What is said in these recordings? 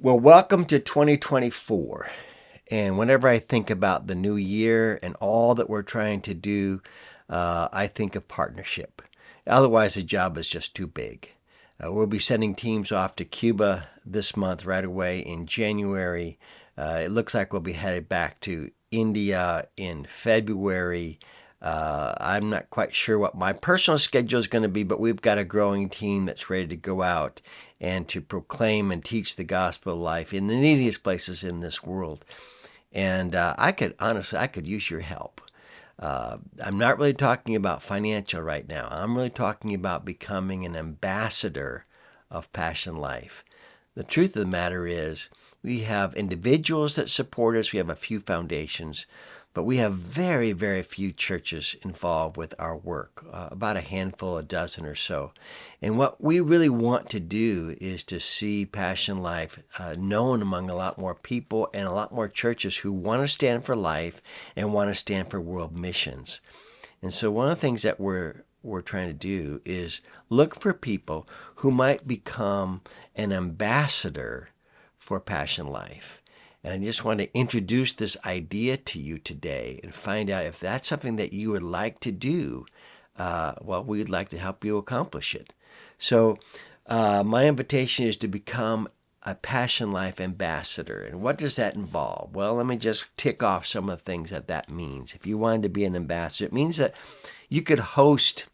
Well, welcome to 2024. And whenever I think about the new year and all that we're trying to do, I think of partnership. Otherwise, the job is just too big. We'll be sending teams off to Cuba this month, right away in January. It looks like we'll be headed back to India in February. I'm not quite sure what my personal schedule is going to be, but we've got a growing team that's ready to go out and to proclaim and teach the gospel of life in the neediest places in this world. And I could use your help. I'm not really talking about financial right now. I'm really talking about becoming an ambassador of Passion Life. The truth of the matter is, we have individuals that support us. We have a few foundations, but we have very, very few churches involved with our work, about a handful, a dozen or so. And what we really want to do is to see Passion Life known among a lot more people and a lot more churches who want to stand for life and want to stand for world missions. And so one of the things that we're trying to do is look for people who might become an ambassador for Passion Life. And I just want to introduce this idea to you today and find out if that's something that you would like to do. We'd like to help you accomplish it. So my invitation is to become a Passion Life ambassador. And what does that involve? Well, let me just tick off some of the things that means. If you wanted to be an ambassador, it means that you could host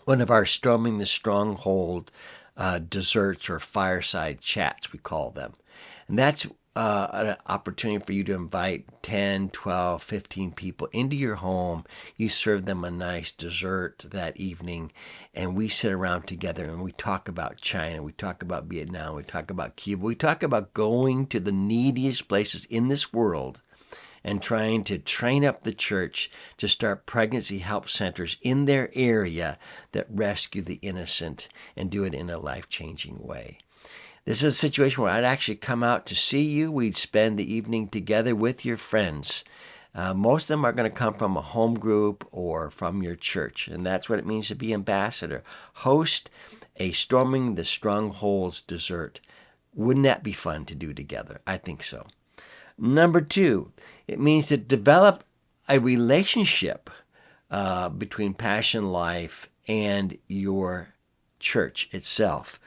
one of our Storming the Stronghold desserts or fireside chats, we call them. And that's an opportunity for you to invite 10, 12, 15 people into your home. You serve them a nice dessert that evening, and we sit around together and we talk about China, we talk about Vietnam, we talk about Cuba, we talk about going to the neediest places in this world and trying to train up the church to start pregnancy help centers in their area that rescue the innocent and do it in a life-changing way. This is a situation where I'd actually come out to see you. We'd spend the evening together with your friends. Most of them are going to come from a home group or from your church, and that's what it means to be ambassador. Host a Storming the Strongholds dessert. Wouldn't that be fun to do together? I think so. Number 2, it means to develop a relationship between Passion Life and your church itself.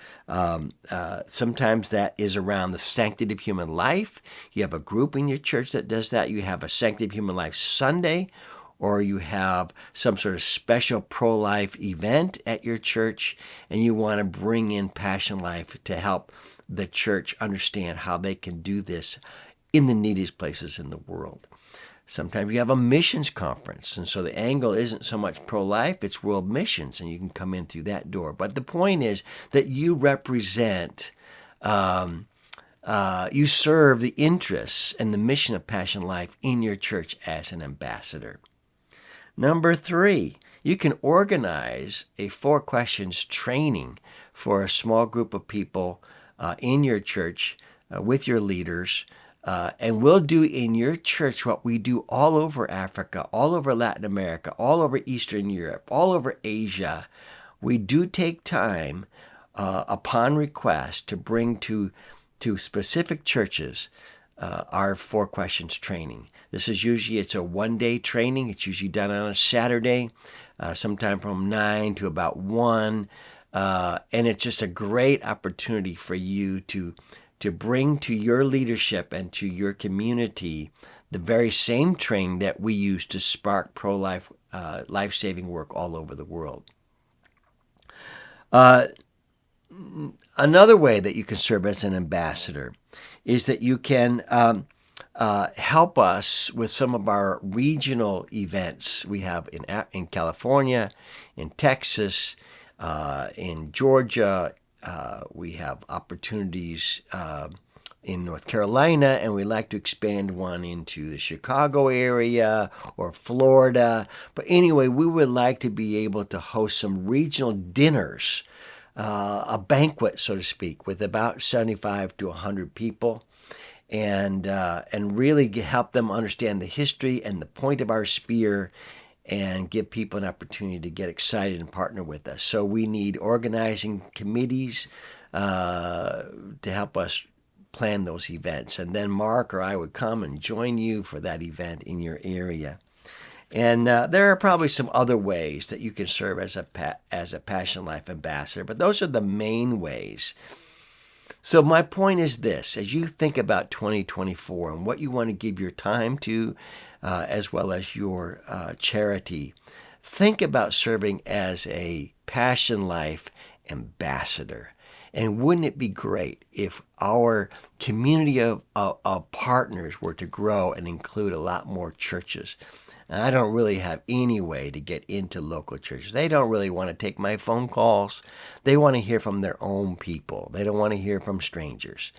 Sometimes that is around the sanctity of human life. You have a group in your church that does that. You have a sanctity of human life Sunday, or you have some sort of special pro-life event at your church, and you want to bring in Passion Life to help the church understand how they can do this in the neediest places in the world. Sometimes you have a missions conference, and so the angle isn't so much pro-life, it's world missions, and you can come in through that door. But the point is that you represent, you serve the interests and the mission of Passion Life in your church as an ambassador. Number 3, you can organize a 4 questions training for a small group of people in your church with your leaders. And we'll do in your church what we do all over Africa, all over Latin America, all over Eastern Europe, all over Asia. We do take time upon request to bring to specific churches our 4 questions training. This is usually, it's a 1-day training. It's usually done on a Saturday, sometime from 9 to about 1. And it's just a great opportunity for you to bring to your leadership and to your community the very same training that we use to spark pro-life, life-saving work all over the world. Another way that you can serve as an ambassador is that you can help us with some of our regional events we have in California, in Texas, in Georgia. We have opportunities in North Carolina, and we'd like to expand one into the Chicago area or Florida. But anyway, we would like to be able to host some regional dinners, a banquet, so to speak, with about 75 to 100 people, and really help them understand the history and the point of our spear, and give people an opportunity to get excited and partner with us. So we need organizing committees to help us plan those events. And then Mark or I would come and join you for that event in your area. And there are probably some other ways that you can serve as a Passion Life ambassador, but those are the main ways. So my point is this: as you think about 2024 and what you want to give your time to, as well as your charity, think about serving as a Passion Life ambassador. And wouldn't it be great if our community of partners were to grow and include a lot more churches? And I don't really have any way to get into local churches. They don't really want to take my phone calls. They want to hear from their own people. They don't want to hear from strangers.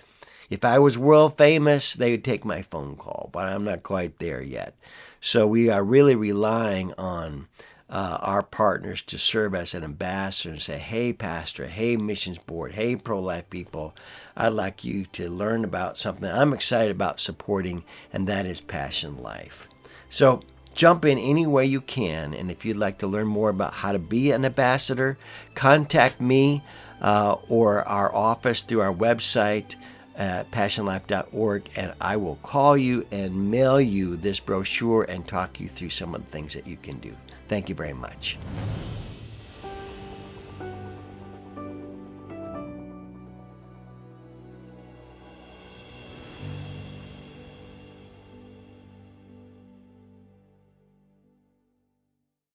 If I was world famous, they would take my phone call, but I'm not quite there yet. So we are really relying on our partners to serve as an ambassador and say, hey, pastor, hey, missions board, hey, pro-life people, I'd like you to learn about something I'm excited about supporting, and that is Passion Life. So jump in any way you can, and if you'd like to learn more about how to be an ambassador, contact me or our office through our website, PassionLife.org, and I will call you and mail you this brochure and talk you through some of the things that you can do. Thank you very much.